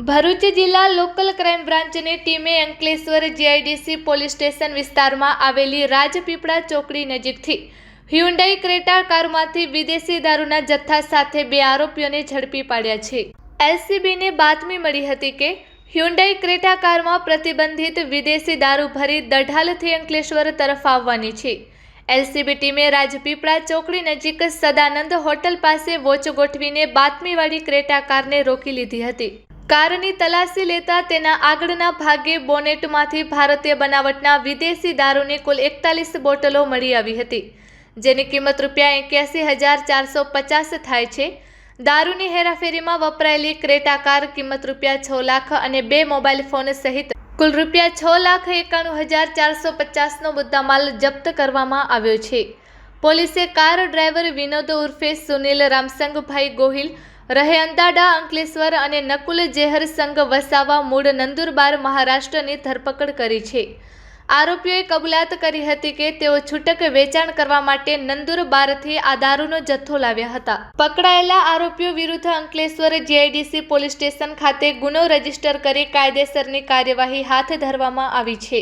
ભરૂચ જિલ્લા local crime બ્રાન્ચની ટીમે અંકલેશ્વર જીઆઈડીસી પોલીસ સ્ટેશન વિસ્તારમાં આવેલી રાજપીપળા ચોકડી નજીકથી હ્યુન્ડાઈ ક્રેટા કારમાંથી વિદેશી દારૂના જથ્થા સાથે 2 આરોપીઓને ઝડપી પાડ્યા છે। એલસીબીને બાતમી મળી હતી કે હ્યુન્ડાઈ ક્રેટા કારમાં પ્રતિબંધિત વિદેશી દારૂ ભરી દઢાલથી અંકલેશ્વર તરફ આવવાની છે। એલસીબી ટીમે રાજપીપળા ચોકડી નજીક સદાનંદ હોટલ પાસે વોચ ગોઠવીને બાતમીવાળી ક્રેટા કારને રોકી લીધી હતી। કારની તલાશી લેતા તેના આગળના ભાગે બોનેટમાંથી ભારતીય બનાવટના વિદેશી દારૂની કુલ 41 બોટલો મળી આવી હતી, જેની કિંમત ₹81,450 થાય છે। દારૂની હેરાફેરીમાં વપરાયેલી ક્રેટા કાર કિંમત ₹6 લાખ અને 2 મોબાઈલ ફોન સહિત કુલ ₹6,91,450નો મુદ્દામાલ જપ્ત કરવામાં આવ્યો છે। પોલીસે કાર ડ્રાઈવર વિનોદ ઉર્ફે સુનિલ રામસંગભાઈ ગોહિલ રહે અંદાડા અંકલેશ્વર અને નકુલ જેહર સંઘ વસાવા મૂળ નંદુરબાર મહારાષ્ટ્રની ધરપકડ કરી છે। આરોપીઓએ કબૂલાત કરી હતી કે તેઓ છૂટક વેચાણ કરવા માટે નંદુરબારથી આ દારૂનો જથ્થો લાવ્યા હતા। પકડાયેલા આરોપીઓ વિરુદ્ધ અંકલેશ્વર જીઆઈડીસી પોલીસ સ્ટેશન ખાતે ગુનો રજીસ્ટર કરી કાયદેસરની કાર્યવાહી હાથ ધરવામાં આવી છે।